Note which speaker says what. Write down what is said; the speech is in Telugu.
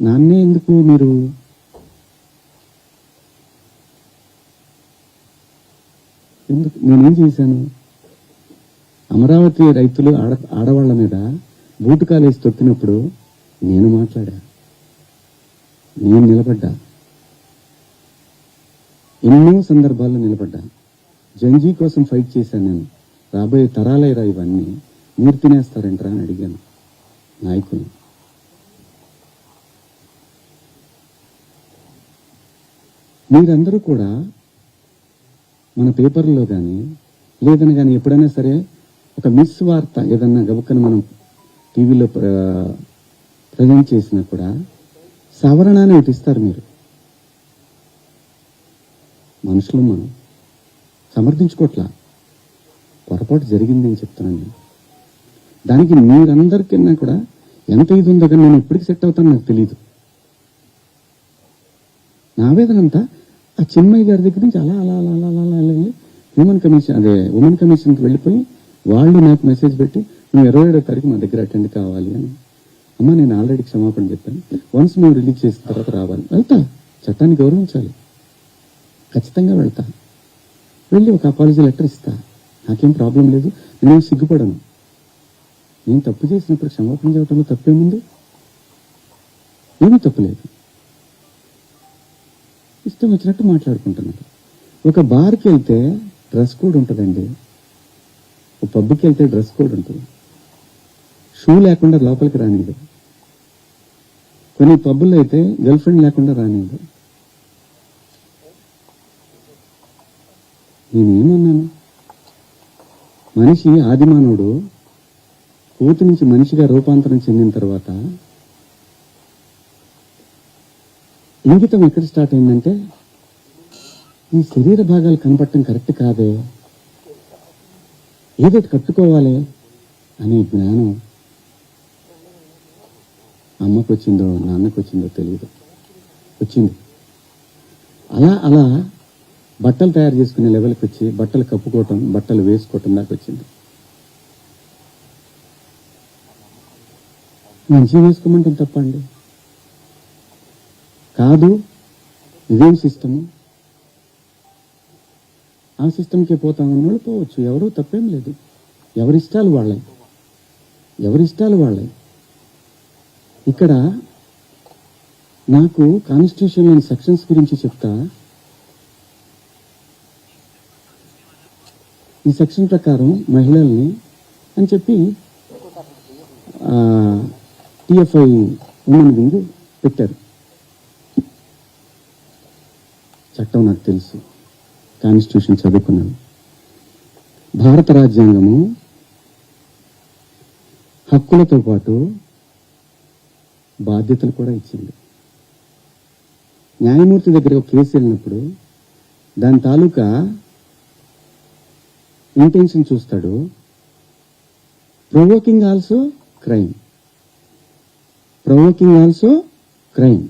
Speaker 1: నాన్నే ఎందుకు మీరు ఎందుకు నేనేం చేశాను? అమరావతి రైతులు ఆడవాళ్ల మీద బూటుకాలేసి తొక్కినప్పుడు నేను మాట్లాడా, నేను నిలబడ్డా, ఎన్నో సందర్భాల్లో నిలబడ్డా. జంజీ కోసం ఫైట్ చేశాను నేను. రాబోయే తరాలైరా ఇవన్నీ, మీరు తినేస్తారంటరా అని అడిగాను నాయకులు. మీరందరూ కూడా మన పేపర్లో కానీ లేదని కానీ ఎప్పుడైనా సరే ఒక మిస్ వార్త ఏదన్నా గబుక్కన మనం టీవీలో ప్రజెంట్ చేసినా కూడా సవరణ అని ఒకటి ఇస్తారు. మీరు మనుషులు, మనం సమర్థించుకోవట్లా, పొరపాటు జరిగింది అని చెప్తున్నాను నేను. దానికి మీరందరికన్నా కూడా ఎంత ఇది ఉందో కానీ నేను ఎప్పటికి సెట్ అవుతానో నాకు తెలియదు. నా ఆవేదన అంతా ఆ చిన్మయ్య గారి దగ్గర నుంచి అలా అలా అలా అలా అలా అలా హ్యూమన్ కమిషన్, అదే ఉమెన్ కమిషన్కి వెళ్ళిపోయి వాళ్ళు నాకు మెసేజ్ పెట్టి నువ్వు 27వ తారీఖు మా దగ్గర అటెండ్ కావాలి అని. అమ్మ నేను ఆల్రెడీ క్షమాపణ చెప్పాను, వన్స్ మేము రిలీజ్ చేసిన తర్వాత రావాలి. వెళ్తా, చట్టాన్ని గౌరవించాలి, ఖచ్చితంగా వెళ్తా. వెళ్ళి ఒక అపాలజీ లెటర్ ఇస్తా, నాకేం ప్రాబ్లం లేదు, నేనేం సిగ్గుపడను. నేను తప్పు చేసినప్పుడు క్షమాపణ చెప్పడంలో తప్పేముంది? ఏమీ తప్పులేదు. ఇష్టం వచ్చినట్టు మాట్లాడుకుంటున్నారు. ఒక బార్కి వెళ్తే డ్రెస్ కోడ్ ఉంటుందండి, ఒక పబ్కి వెళ్తే డ్రెస్ కోడ్ ఉంటుంది. షూ లేకుండా లోపలికి రానివ్వదు. కొన్ని పబ్బుల్లో అయితే గర్ల్ ఫ్రెండ్ లేకుండా రానివ్వదు. నేనేమన్నాను? మనిషి ఆదిమానవుడు కోతి నుంచి మనిషిగా రూపాంతరం చెందిన తర్వాత ఇంగితం ఎక్కడ స్టార్ట్ అయిందంటే ఈ శరీర భాగాలు కనపడటం కరెక్ట్ కాదే, ఏదో కట్టుకోవాలి అనే జ్ఞానం అమ్మకు వచ్చిందో నాన్నకు వచ్చిందో తెలియదు, వచ్చింది. అలా అలా బట్టలు తయారు చేసుకునే లెవెల్కి వచ్చి బట్టలు కప్పుకోవటం, బట్టలు వేసుకోవటం దాకా వచ్చింది. మంచిగా వేసుకోమంటే తప్పండి కాదు. ఇదేం సిస్టము? ఆ సిస్టమ్కే పోతామని వాళ్ళు పోవచ్చు, ఎవరూ తప్పేం లేదు. ఎవరిష్టాలు వాళ్ళే, ఎవరిష్టాలు వాళ్ళే. ఇక్కడ నాకు కాన్స్టిట్యూషన్లోని సెక్షన్స్ గురించి చెప్తా. ఈ సెక్షన్ ప్రకారం మహిళల్ని అని చెప్పి టిఎఫ్ఐ ఉమెన్ వింగ్ పెట్టారు. చట్టం నాకు తెలుసు, కాన్స్టిట్యూషన్ చదువుకున్నాను. భారత రాజ్యాంగము హక్కులతో పాటు బాధ్యతలు కూడా ఇచ్చింది. న్యాయమూర్తి దగ్గర ఒక కేసు వెళ్ళినప్పుడు దాని తాలూకా ఇంటెన్షన్ చూస్తాడు. Provoking also crime, provoking also crime.